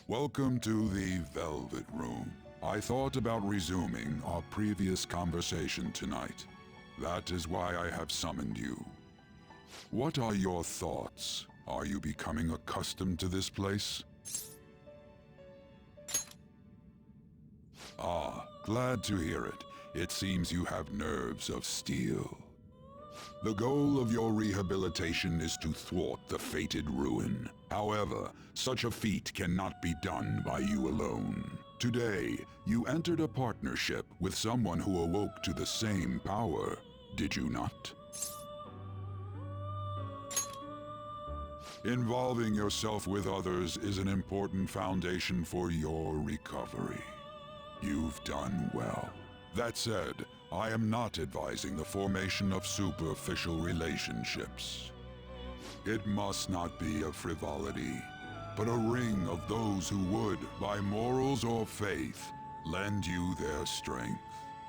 Welcome to the Velvet Room. I thought about resuming our previous conversation tonight. That is why I have summoned you. What are your thoughts? Are you becoming accustomed to this place? Ah, glad to hear it. It seems you have nerves of steel. The goal of your rehabilitation is to thwart the fated ruin. However, such a feat cannot be done by you alone. Today, you entered a partnership with someone who awoke to the same power, did you not? Involving yourself with others is an important foundation for your recovery. You've done well. That said, I am not advising the formation of superficial relationships. It must not be a frivolity, but a ring of those who would, by morals or faith, lend you their strength.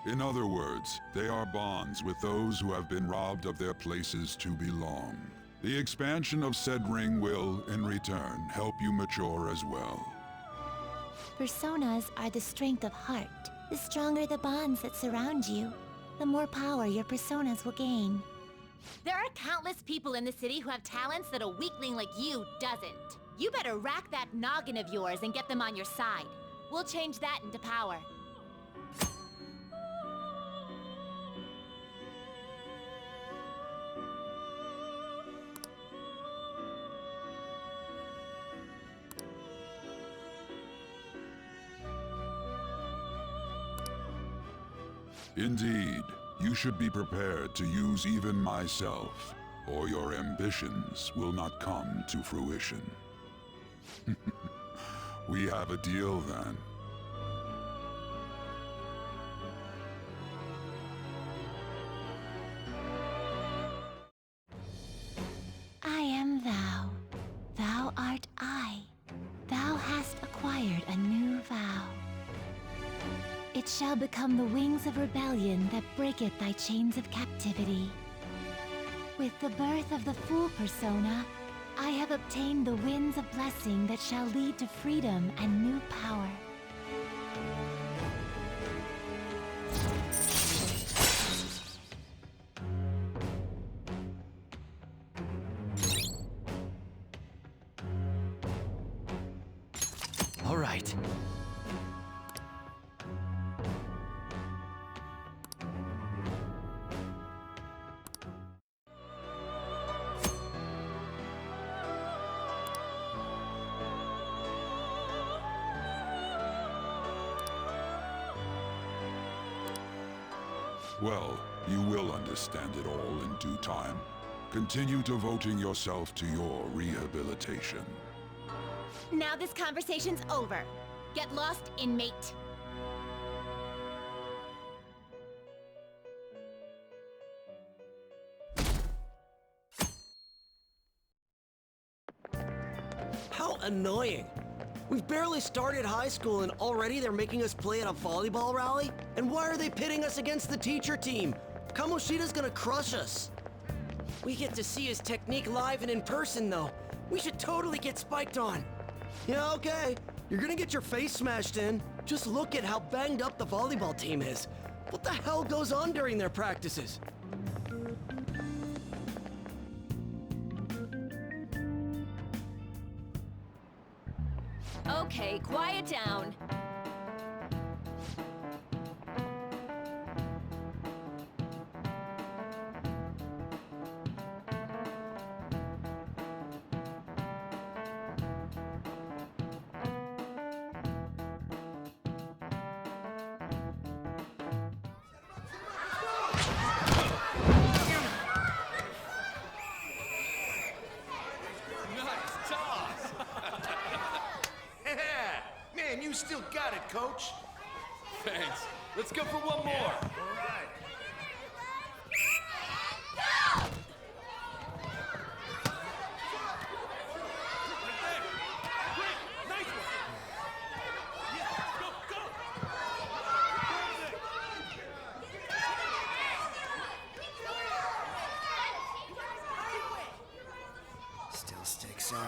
In other words, they are bonds with those who have been robbed of their places to belong. The expansion of said ring will, in return, help you mature as well. Personas are the strength of heart. The stronger the bonds that surround you, the more power your personas will gain. There are countless people in the city who have talents that a weakling like you doesn't. You better rack that noggin of yours and get them on your side. We'll change that into power. Indeed, you should be prepared to use even myself, or your ambitions will not come to fruition. We have a deal then. I am thou. Thou art I. Thou hast acquired a new vow. It shall become the wings of rebellion that breaketh thy chains of captivity. With the birth of the Fool persona, I have obtained the winds of blessing that shall lead to freedom and new power. All right. Well, you will understand it all in due time. Continue devoting yourself to your rehabilitation. Now this conversation's over. Get lost, inmate. How annoying! We've barely started high school and already they're making us play at a volleyball rally? And why are they pitting us against the teacher team? Kamoshida's gonna crush us. We get to see his technique live and in person though. We should totally get spiked on. Yeah, okay. You're gonna get your face smashed in. Just look at how banged up the volleyball team is. What the hell goes on during their practices? Okay, quiet down. Nice toss! Man, you still got it, coach. Thanks. Let's go for one more. Still sticks out.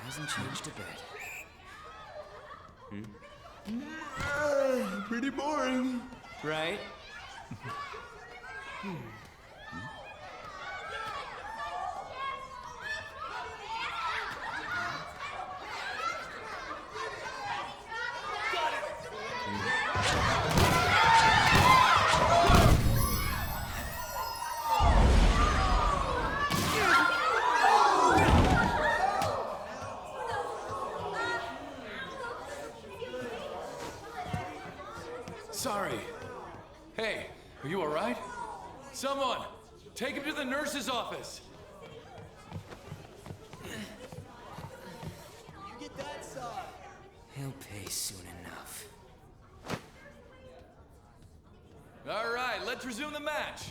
Hasn't changed a bit. Pretty boring. Right? Sorry. Hey, are you all right? Someone, take him to the nurse's office. He'll pay soon enough. All right, let's resume the match.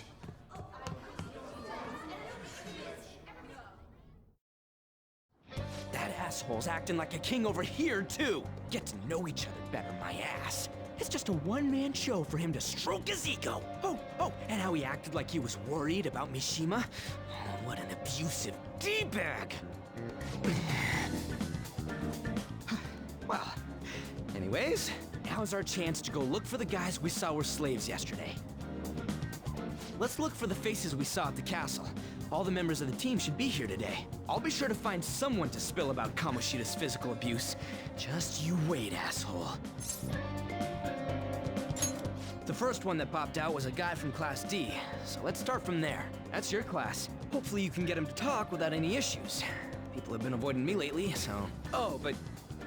That asshole's acting like a king over here, too. Get to know each other better, my ass. It's just a one-man show for him to stroke his ego. Oh, and how he acted like he was worried about Mishima. Oh, what an abusive D-bag. Well, anyways, now's our chance to go look for the guys we saw were slaves yesterday. Let's look for the faces we saw at the castle. All the members of the team should be here today. I'll be sure to find someone to spill about Kamoshida's physical abuse. Just you wait, asshole. The first one that popped out was a guy from Class D, so let's start from there. That's your class. Hopefully you can get him to talk without any issues. People have been avoiding me lately, so... Oh, but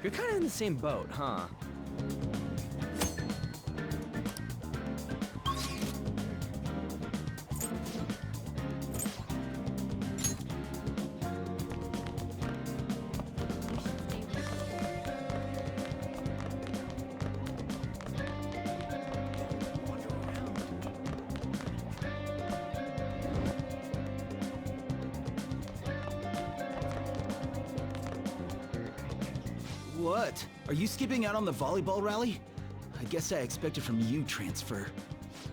you're kind of in the same boat, huh? What? Are you skipping out on the volleyball rally? I guess I expected from you transfer.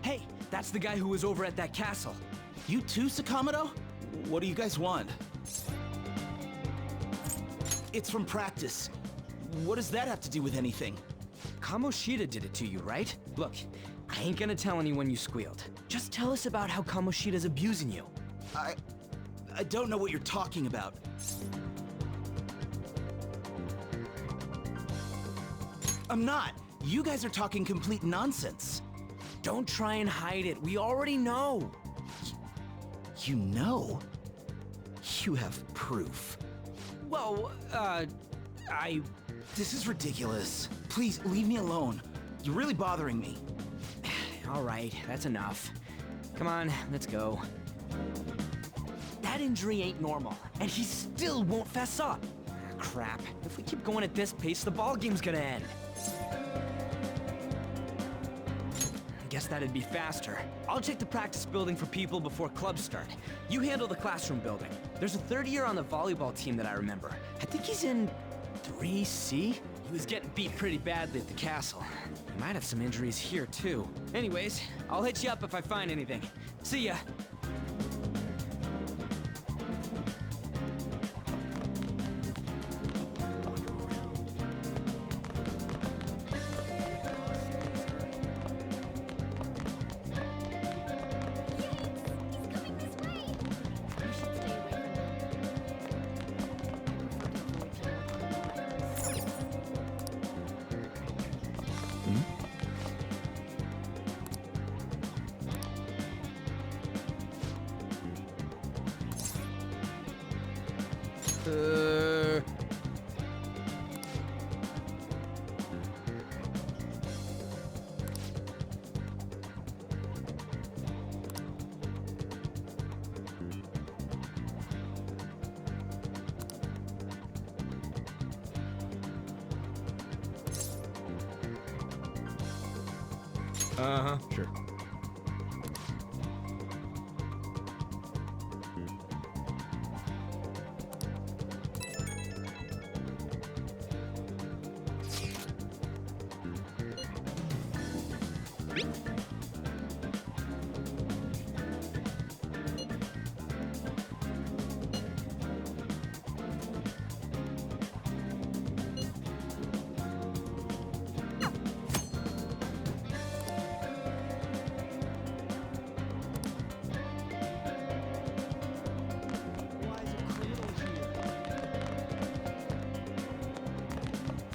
Hey, that's the guy who was over at that castle. You too, Sakamoto? What do you guys want? It's from practice. What does that have to do with anything? Kamoshida did it to you, right? Look, I ain't gonna tell anyone you squealed. Just tell us about how Kamoshida's abusing you. I don't know what you're talking about. I'm not. You guys are talking complete nonsense. Don't try and hide it. We already know. You know? You have proof. Well, This is ridiculous. Please, leave me alone. You're really bothering me. All right, that's enough. Come on, let's go. That injury ain't normal, and he still won't fess up. Crap. If we keep going at this pace, the ball game's gonna end. Guess that'd be faster. I'll check the practice building for people before clubs start. You handle the classroom building. There's a third year on the volleyball team that I remember. I think he's in 3C? He was getting beat pretty badly at the castle. He might have some injuries here, too. Anyways, I'll hit you up if I find anything. See ya. Uh-huh, sure.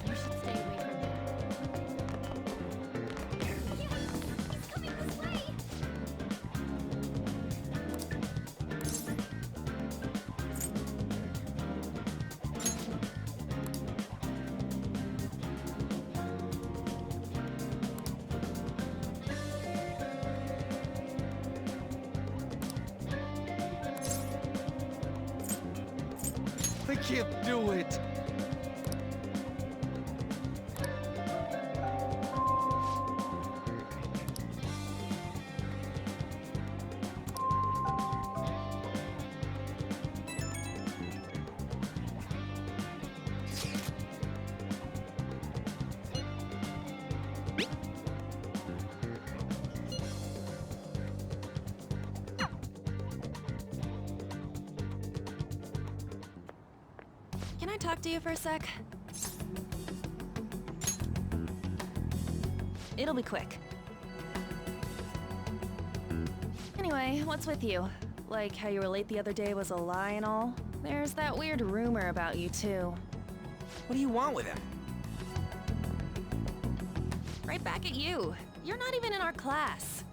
You should stay away from him. He's coming this way! I can't do it. Can I talk to you for a sec? It'll be quick. Anyway, what's with you? Like how you were late the other day was a lie and all? There's that weird rumor about you too. What do you want with him? Right back at you. You're not even in our class.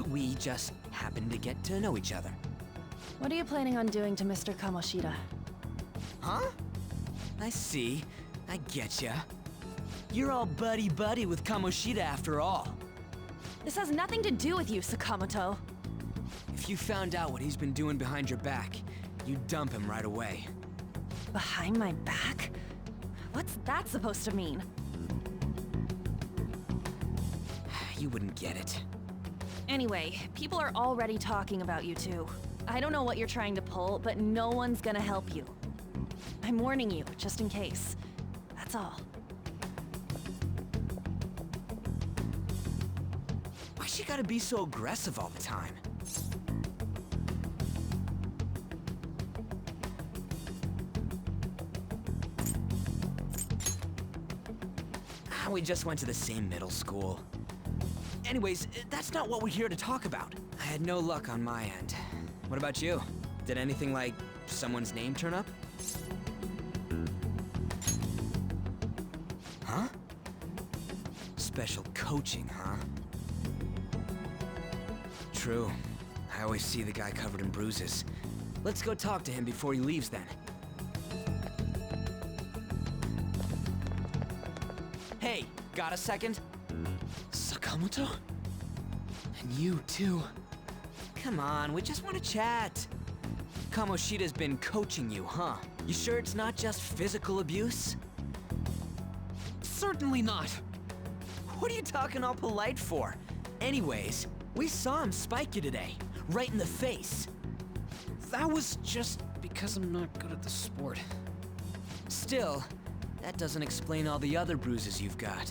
We just happened to get to know each other. What are you planning on doing to Mr. Kamoshida? Huh? I see. I getcha. You're all buddy-buddy with Kamoshida after all. This has nothing to do with you, Sakamoto. If you found out what he's been doing behind your back, you'd dump him right away. Behind my back? What's that supposed to mean? You wouldn't get it. Anyway, people are already talking about you two. I don't know what you're trying to pull, but no one's gonna help you. I'm warning you, just in case. That's all. Why she gotta be so aggressive all the time? We just went to the same middle school. Anyways, that's not what we're here to talk about. I had no luck on my end. What about you? Did anything like someone's name turn up? Huh? Special coaching, huh? True. I always see the guy covered in bruises. Let's go talk to him before he leaves then. Hey, got a second? Sakamoto? And you too. Come on, we just want to chat. Kamoshida's been coaching you, huh? You sure it's not just physical abuse? Certainly not. What are you talking all polite for? Anyways, we saw him spike you today, right in the face. That was just because I'm not good at the sport. Still, that doesn't explain all the other bruises you've got.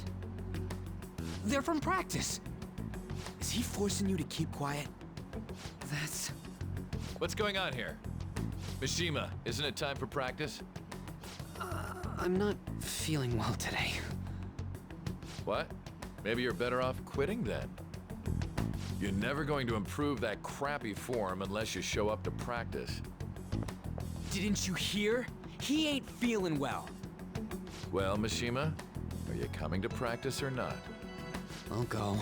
They're from practice. Is he forcing you to keep quiet? That's... What's going on here? Mishima, isn't it time for practice? I'm not feeling well today. What? Maybe you're better off quitting then. You're never going to improve that crappy form unless you show up to practice. Didn't you hear? He ain't feeling well. Well, Mishima, are you coming to practice or not? I'll go.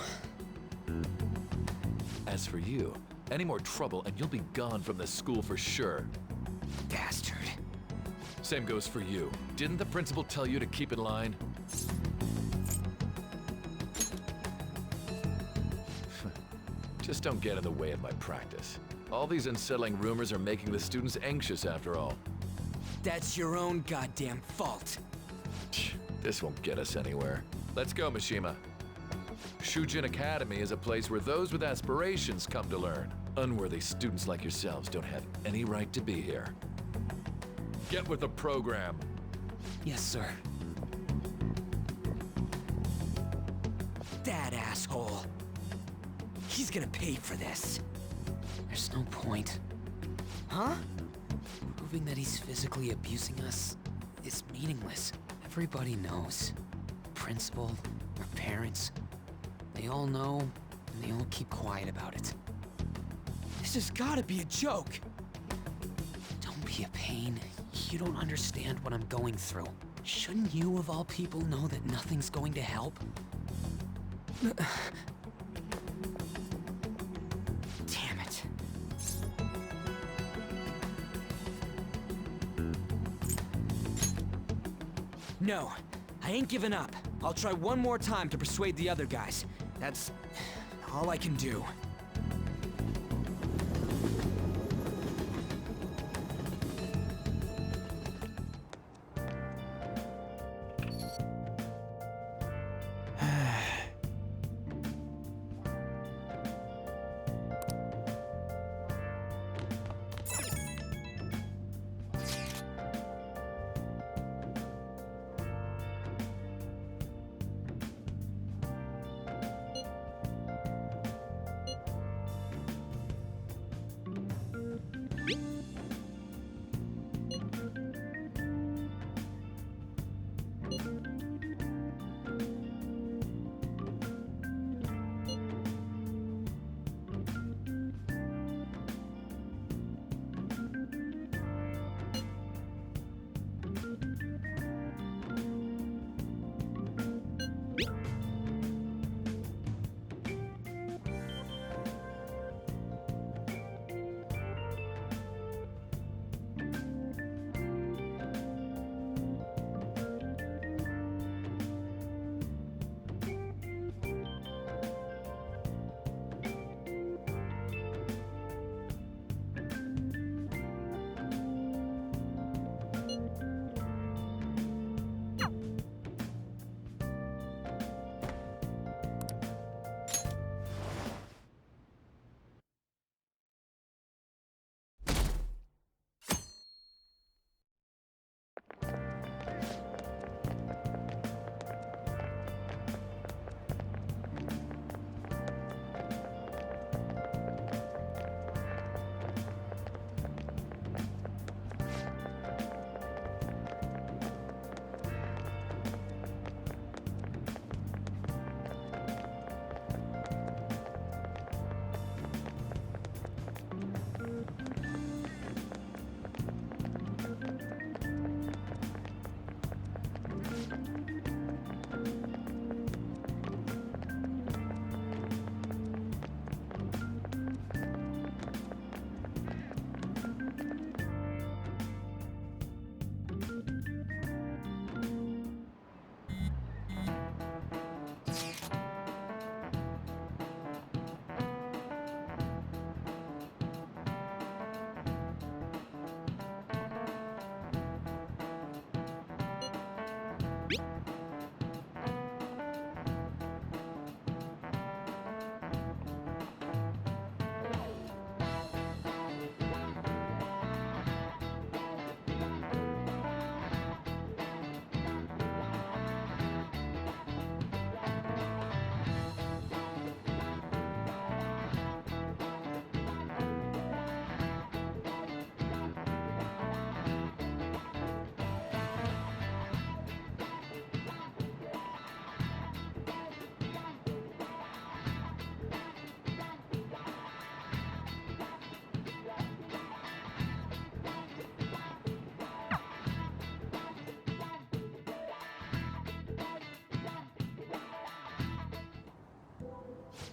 As for you, any more trouble and you'll be gone from this school for sure. Bastard. Same goes for you. Didn't the principal tell you to keep in line? Just don't get in the way of my practice. All these unsettling rumors are making the students anxious after all. That's your own goddamn fault. This won't get us anywhere. Let's go, Mishima. Shujin Academy is a place where those with aspirations come to learn. Unworthy students like yourselves don't have any right to be here. Get with the program. Yes, sir. That asshole. He's gonna pay for this. There's no point. Huh? Proving that he's physically abusing us is meaningless. Everybody knows. Principal, our parents, they all know, and they all keep quiet about it. This has gotta be a joke! Don't be a pain. You don't understand what I'm going through. Shouldn't you, of all people, know that nothing's going to help? Damn it. No, I ain't giving up. I'll try one more time to persuade the other guys. That's all I can do.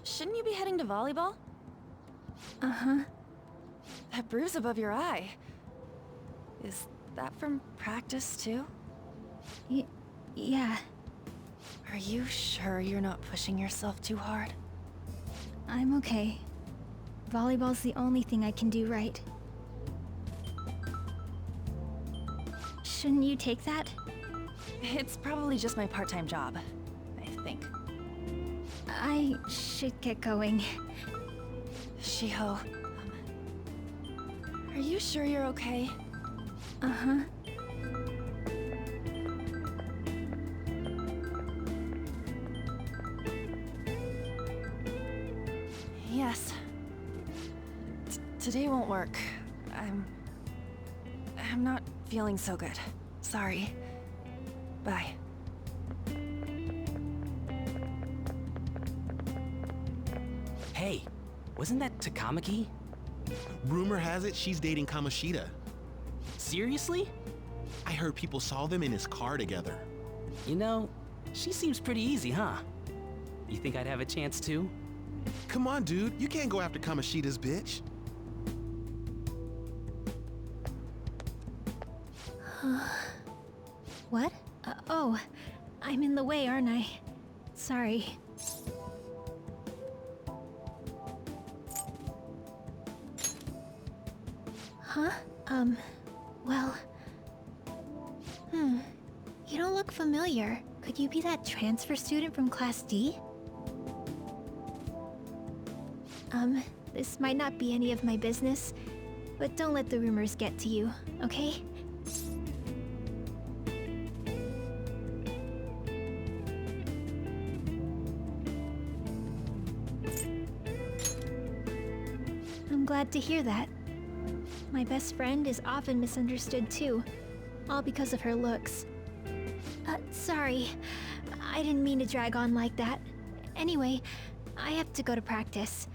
Shouldn't you be heading to volleyball? Uh-huh. That bruise above your eye. Is that from practice too? Yeah. Are you sure you're not pushing yourself too hard? I'm okay. Volleyball's the only thing I can do right. Shouldn't you take that? It's probably just my part-time job, I think. I should get going. Shiho, are you sure you're okay? Uh-huh. Yes. Today won't work. I'm not feeling so good. Sorry. Bye. Hey, wasn't that Takamaki? Rumor has it she's dating Kamoshida. Seriously? I heard people saw them in his car together. You know, she seems pretty easy, huh? You think I'd have a chance too? Come on, dude. You can't go after Kamoshida's bitch. What? Oh, I'm in the way, aren't I? Sorry. Huh? Well... You don't look familiar. Could you be that transfer student from Class D? This might not be any of my business, but don't let the rumors get to you, okay? I'm glad to hear that. My best friend is often misunderstood too, all because of her looks. Sorry. I didn't mean to drag on like that. Anyway, I have to go to practice.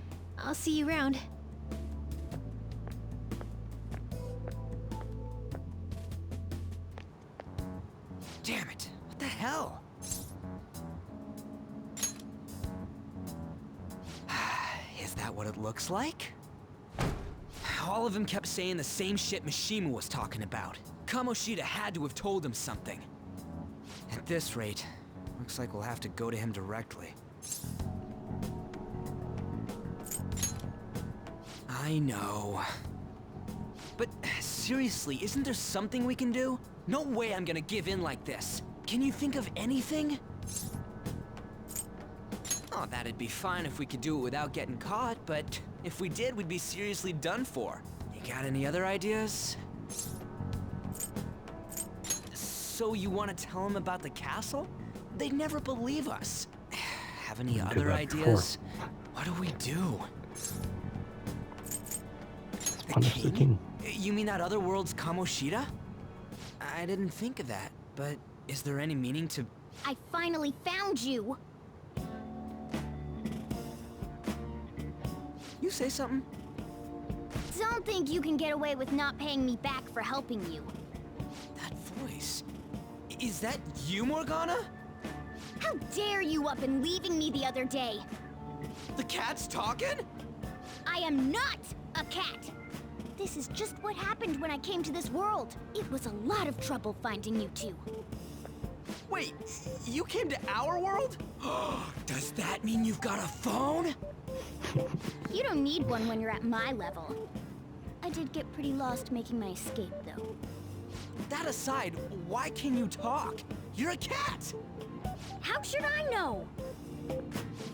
I'll see you around. Damn it, what the hell? Is that what it looks like? All of them kept saying the same shit Mishima was talking about. Kamoshida had to have told him something. At this rate, looks like we'll have to go to him directly. I know. But seriously, isn't there something we can do? No way I'm gonna give in like this. Can you think of anything? Oh, that'd be fine if we could do it without getting caught, but if we did, we'd be seriously done for. You got any other ideas? So you want to tell them about the castle? They'd never believe us. Have any other ideas? What do we do? The king? You mean that other world's Kamoshida? I didn't think of that, but is there any meaning to... I finally found you! You say something? Don't think you can get away with not paying me back for helping you. That voice... Is that you, Morgana? How dare you up and leaving me the other day? The cat's talking? I am not a cat! This is just what happened when I came to this world. It was a lot of trouble finding you two. Wait, you came to our world? Does that mean you've got a phone? You don't need one when you're at my level. I did get pretty lost making my escape, though. That aside, why can you talk? You're a cat! How should I know?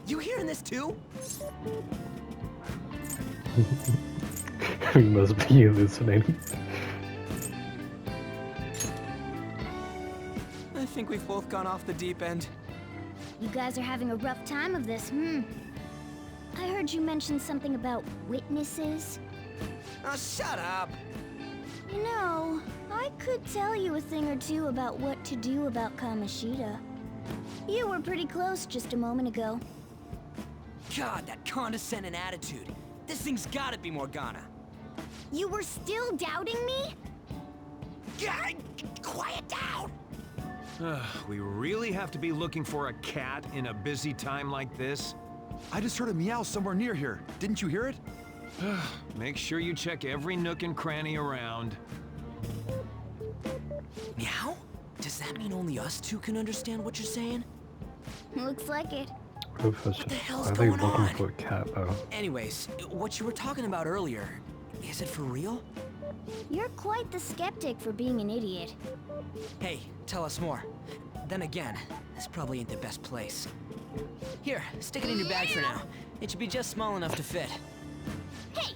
You hearing this too? We must be hallucinating. I think we've both gone off the deep end. You guys are having a rough time of this, I heard you mention something about witnesses. Oh, shut up! You know, I could tell you a thing or two about what to do about Kamoshida. You were pretty close just a moment ago. God, that condescending attitude. This thing's gotta be Morgana. You were still doubting me? God, quiet down! We really have to be looking for a cat in a busy time like this? I just heard a meow somewhere near here. Didn't you hear it? Make sure you check every nook and cranny around. Meow? Does that mean only us two can understand what you're saying? Looks like it. What the hell's going on? For a cat, though? Anyways, what you were talking about earlier, is it for real? You're quite the skeptic for being an idiot. Hey, tell us more. Then again, this probably ain't the best place. Here, stick it in your bag for now. It should be just small enough to fit. Hey!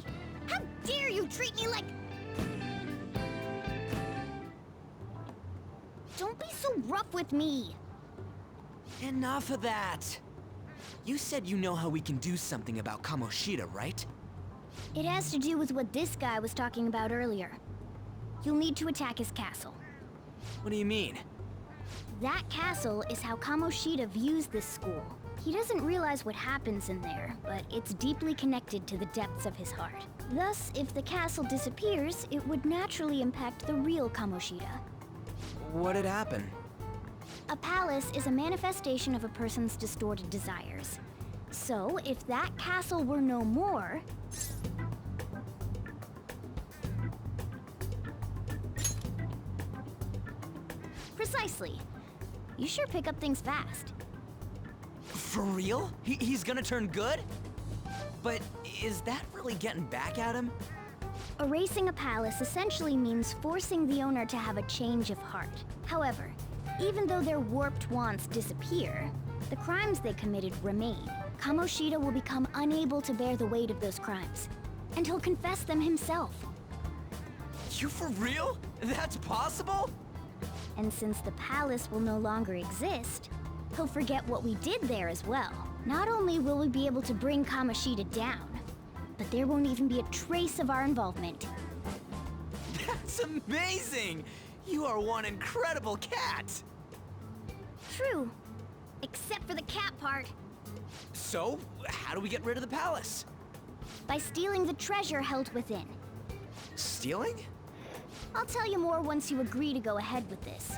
How dare you treat me like... Don't be so rough with me! Enough of that! You said you know how we can do something about Kamoshida, right? It has to do with what this guy was talking about earlier. You'll need to attack his castle. What do you mean? That castle is how Kamoshida views this school. He doesn't realize what happens in there, but it's deeply connected to the depths of his heart. Thus, if the castle disappears, it would naturally impact the real Kamoshida. What'd happen? A palace is a manifestation of a person's distorted desires. So, if that castle were no more... Precisely. You sure pick up things fast. For real? He's gonna turn good? But is that really getting back at him? Erasing a palace essentially means forcing the owner to have a change of heart. However, even though their warped wants disappear, the crimes they committed remain. Kamoshida will become unable to bear the weight of those crimes, and he'll confess them himself. You for real? That's possible? And since the palace will no longer exist, he'll forget what we did there as well. Not only will we be able to bring Kamoshida down, but there won't even be a trace of our involvement. That's amazing! You are one incredible cat! True. Except for the cat part. So, how do we get rid of the palace? By stealing the treasure held within. Stealing? I'll tell you more once you agree to go ahead with this.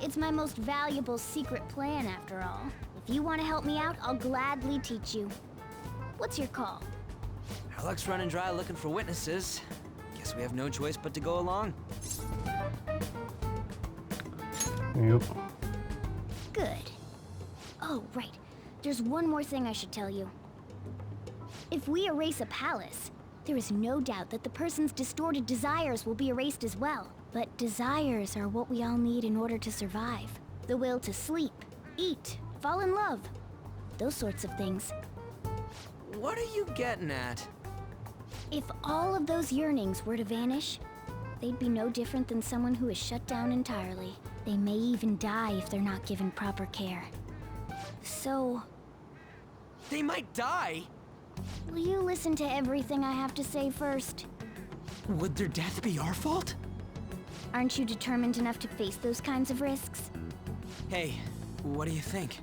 It's my most valuable secret plan, after all. If you want to help me out, I'll gladly teach you. What's your call? Our luck's running dry looking for witnesses. Guess we have no choice but to go along. Yep. Good. Oh, right. There's one more thing I should tell you. If we erase a palace, there is no doubt that the person's distorted desires will be erased as well. But desires are what we all need in order to survive. The will to sleep, eat, fall in love. Those sorts of things. What are you getting at? If all of those yearnings were to vanish, they'd be no different than someone who is shut down entirely. They may even die if they're not given proper care. So... They might die? Will you listen to everything I have to say first? Would their death be our fault? Aren't you determined enough to face those kinds of risks? Hey, what do you think?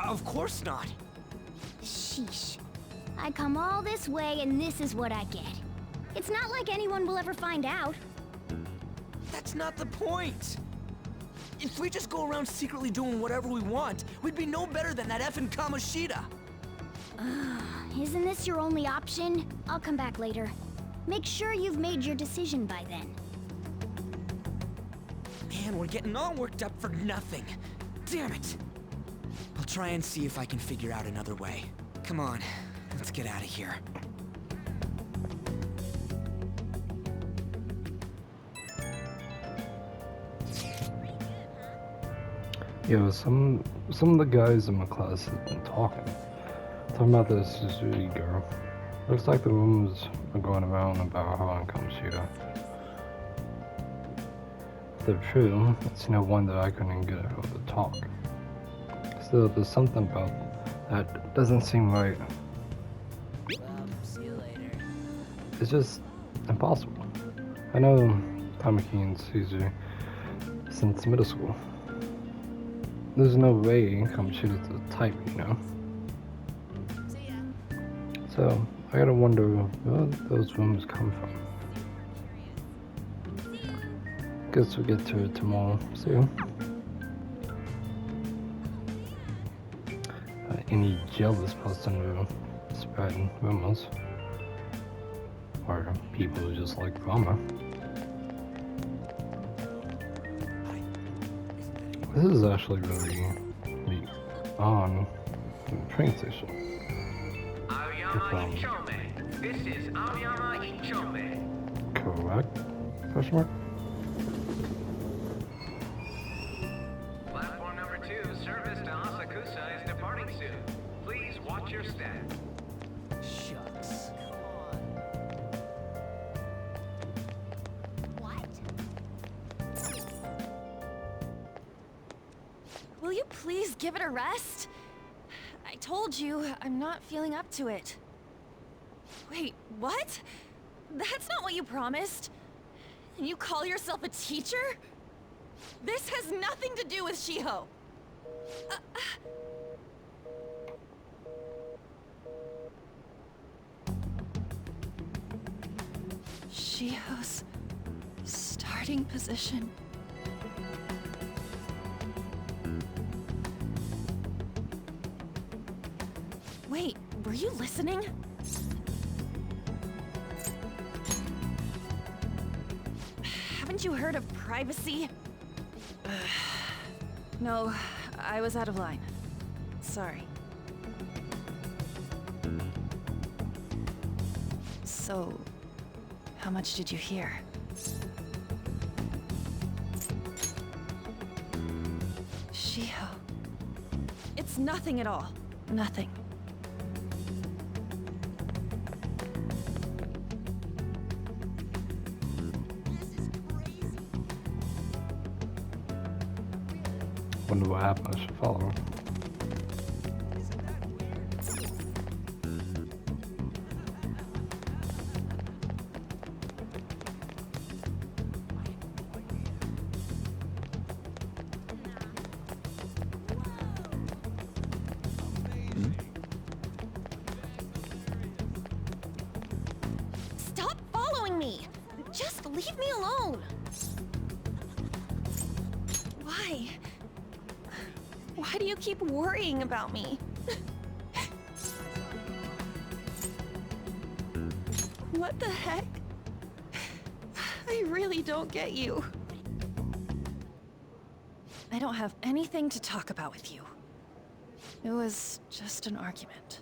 Of course not. Sheesh. I come all this way and this is what I get. It's not like anyone will ever find out. That's not the point. If we just go around secretly doing whatever we want, we'd be no better than that effing Kamoshida. Isn't this your only option? I'll come back later. Make sure you've made your decision by then. Man, we're getting all worked up for nothing. Damn it. I'll try and see if I can figure out another way. Come on, let's get out of here. Yeah, some of the guys in my class have been talking about this Suzuki girl. Looks like the rumors are going around about her on Kamoshida. If they're true, it's no wonder I couldn't get her to talk. Still, there's something about that doesn't seem right. See you later. It's just impossible. I know Tamaki and Suzu since middle school. There's no way Kamoshida's the type, you know? So, I gotta wonder where those rumors come from. Guess we'll get to it tomorrow, see? any jealous person who spread rumors. Or people who just like drama. This is actually really on the train station. This is Aoyama Ichome. Correct? Question mark? Platform number 2, service to Asakusa is departing soon. Please watch your step. Shucks. Will you please give it a rest? I told you, I'm not feeling up to it. Wait, what? That's not what you promised. And you call yourself a teacher? This has nothing to do with Shiho. Shiho's starting position. Wait, were you listening? Haven't you heard of privacy? No, I was out of line. Sorry. So, how much did you hear? Shiho. It's nothing at all. Nothing. Wonder what happened. I should follow him. Stop following me! Just leave me alone! Why? Why do you keep worrying about me? What the heck? I really don't get you. I don't have anything to talk about with you. It was just an argument.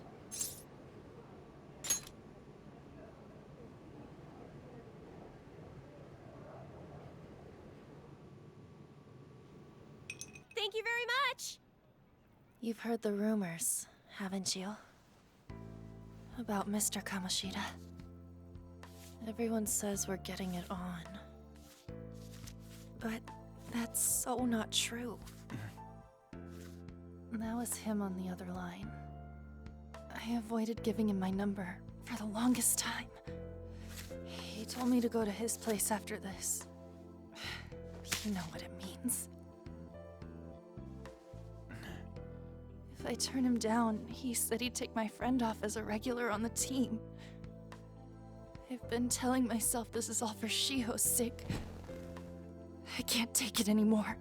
Thank you very much! You've heard the rumors, haven't you? About Mr. Kamoshida. Everyone says we're getting it on. But that's so not true. That was him on the other line. I avoided giving him my number for the longest time. He told me to go to his place after this. You know what it means. If I turn him down, he said he'd take my friend off as a regular on the team. I've been telling myself this is all for Shiho's sake. I can't take it anymore.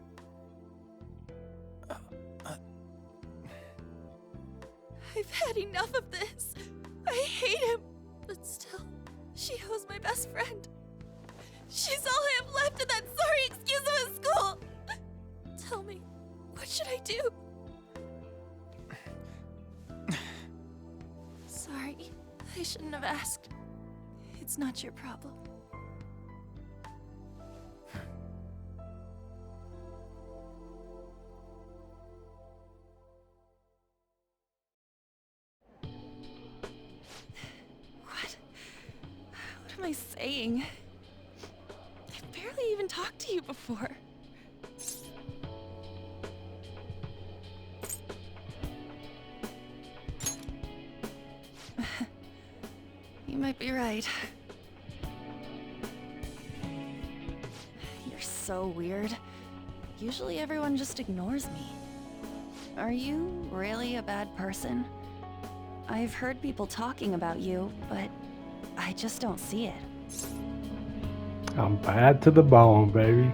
I've had enough of this. I hate him. But still, Shiho's my best friend. She's all I have left in that sorry excuse of a school. Tell me, what should I do? Sorry, I shouldn't have asked. It's not your problem. What am I saying? I've barely even talked to you before. You might be right. You're so weird. Usually everyone just ignores me. Are you really a bad person? I've heard people talking about you, but I just don't see it. I'm bad to the bone, baby.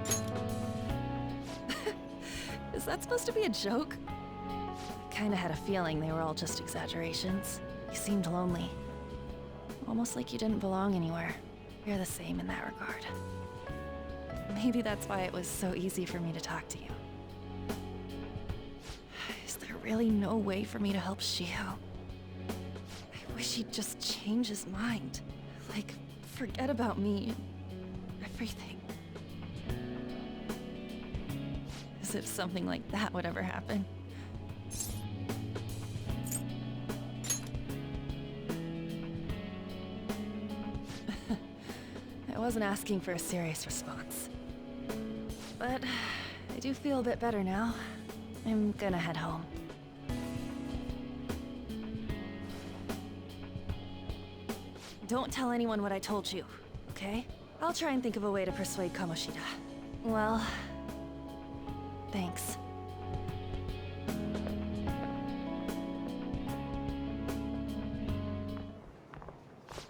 Is that supposed to be a joke? kinda had a feeling they were all just exaggerations. You seemed lonely. Almost like you didn't belong anywhere. You're the same in that regard. Maybe that's why it was so easy for me to talk to you. Is there really no way for me to help Shio? I wish he'd just change his mind. Like, forget about me. Everything. As if something like that would ever happen. I wasn't asking for a serious response. But I do feel a bit better now. I'm gonna head home. Don't tell anyone what I told you, okay? I'll try and think of a way to persuade Kamoshida. Well, thanks.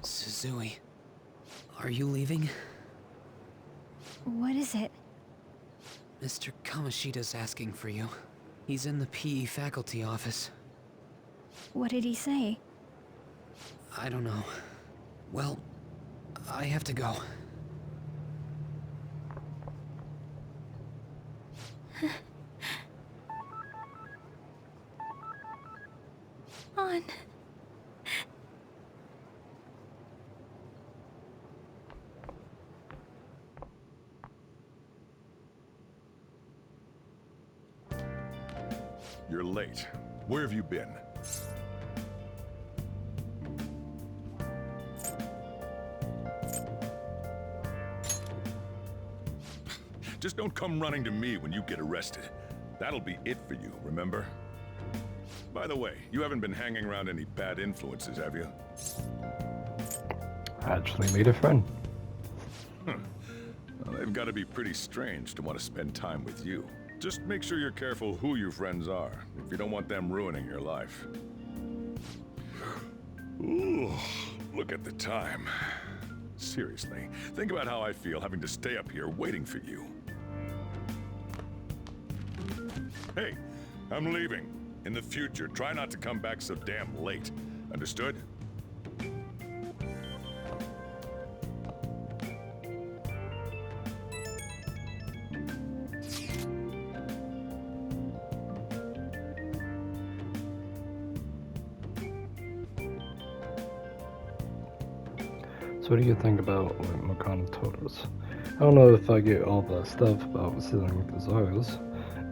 Suzui, are you leaving? What is it? Mr. Kamoshida's asking for you. He's in the PE faculty office. What did he say? I don't know. Well, I have to go. On. You're late. Where have you been? Just don't come running to me when you get arrested. That'll be it for you, remember? By the way, you haven't been hanging around any bad influences, have you? I actually made a friend. Well, they've got to be pretty strange to want to spend time with you. Just make sure you're careful who your friends are, if you don't want them ruining your life. Ooh, look at the time. Seriously, think about how I feel having to stay up here waiting for you. Hey, I'm leaving. In the future, try not to come back so damn late. Understood? So what do you think about what Makana told us? I don't know if I get all that stuff about stealing desires.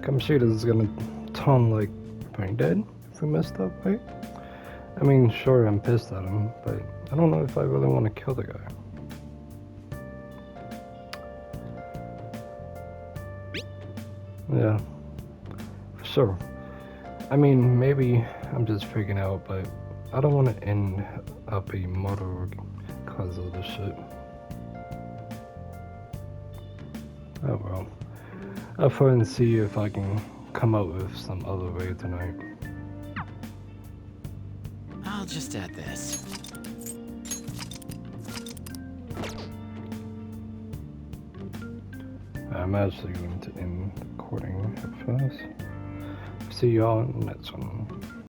Kamoshida's gonna tell him like brain dead if we messed up, right? I mean, sure, I'm pissed at him, but I don't know if I really want to kill the guy. Yeah, for sure. I mean, maybe I'm just freaking out, but I don't want to end up a martyr because of this shit. Oh well. I'll try and see if I can come up with some other way tonight. I'll just add this. I'm actually going to end the recording at first. See y'all in the next one.